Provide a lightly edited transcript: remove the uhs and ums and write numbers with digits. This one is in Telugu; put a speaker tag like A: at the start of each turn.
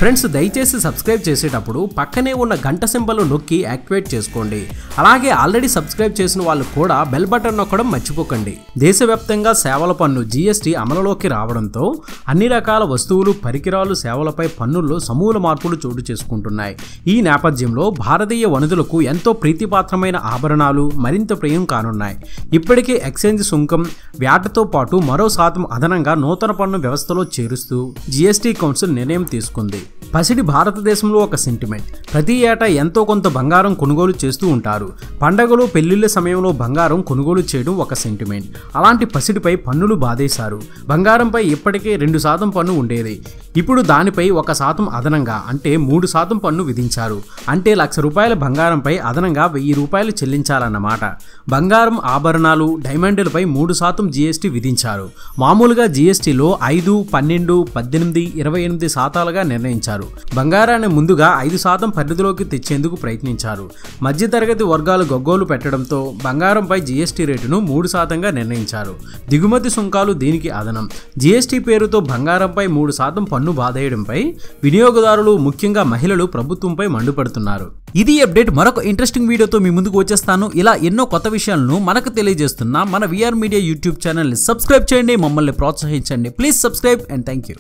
A: ఫ్రెండ్స్ దయచేసి సబ్స్క్రైబ్ చేసేటప్పుడు పక్కనే ఉన్న గంట సింబల్ నొక్కి యాక్టివేట్ చేసుకోండి. అలాగే ఆల్రెడీ సబ్స్క్రైబ్ చేసిన వాళ్ళు కూడా బెల్ బటన్ నొక్కడం మర్చిపోకండి. దేశవ్యాప్తంగా సేవల పన్ను జీఎస్టీ అమలులోకి రావడంతో అన్ని రకాల వస్తువులు, పరికరాలు, సేవలపై పన్నుల్లో సమూల మార్పులు చోటు చేసుకుంటున్నాయి. ఈ నేపథ్యంలో భారతీయ వనితులకు ఎంతో ప్రీతిపాత్రమైన ఆభరణాలు మరింత ప్రియం కానున్నాయి. ఇప్పటికే ఎక్స్చేంజ్ సుంకం, వ్యాట్తో పాటు మరో శాతం అదనంగా నూతన పన్ను వ్యవస్థలో చేరుస్తూ జీఎస్టీ కౌన్సిల్ నిర్ణయం తీసుకుంది. పసిడి భారతదేశంలో ఒక సెంటిమెంట్. ప్రతి ఏటా ఎంతో కొంత బంగారం కొనుగోలు చేస్తూ ఉంటారు. పండగలు, పెళ్లిళ్ల సమయంలో బంగారం కొనుగోలు చేయడం ఒక సెంటిమెంట్. అలాంటి పసిడిపై పన్నులు బాధేశారు. బంగారంపై ఇప్పటికే 2% పన్ను ఉండేది. ఇప్పుడు దానిపై 1% అదనంగా అంటే 3% పన్ను విధించారు. అంటే ₹1,00,000 బంగారంపై అదనంగా ₹1,000 చెల్లించాలన్నమాట. బంగారం, ఆభరణాలు, డైమండ్లపై 3% జీఎస్టీ విధించారు. మామూలుగా జీఎస్టీలో 5, 12, 18, 28% నిర్ణయించారు. బంగారాన్ని ముందుగా 5% పరిధిలోకి తెచ్చేందుకు ప్రయత్నించారు. మధ్యతరగతి వర్గాలు గగ్గోలు పెట్టడంతో బంగారంపై జీఎస్టీ రేటును 3%గా నిర్ణయించారు. దిగుమతి సుంకాలు దీనికి అదనం. జీఎస్టీ పేరుతో బంగారంపై 3% పన్ను బాధేయడంపై వినియోగదారులు, ముఖ్యంగా మహిళలు ప్రభుత్వంపై మండిపడుతున్నారు. ఇది అప్డేట్. మరొక ఇంట్రెస్టింగ్ వీడియోతో మీ ముందుకు వచ్చేస్తాను. ఇలా ఎన్నో కొత్త విషయాలను మనకు తెలియజేస్తున్న మన విఆర్ మీడియా యూట్యూబ్ ఛానల్ని సబ్స్క్రైబ్ చేయండి, మమ్మల్ని ప్రోత్సహించండి. Please subscribe and thank you.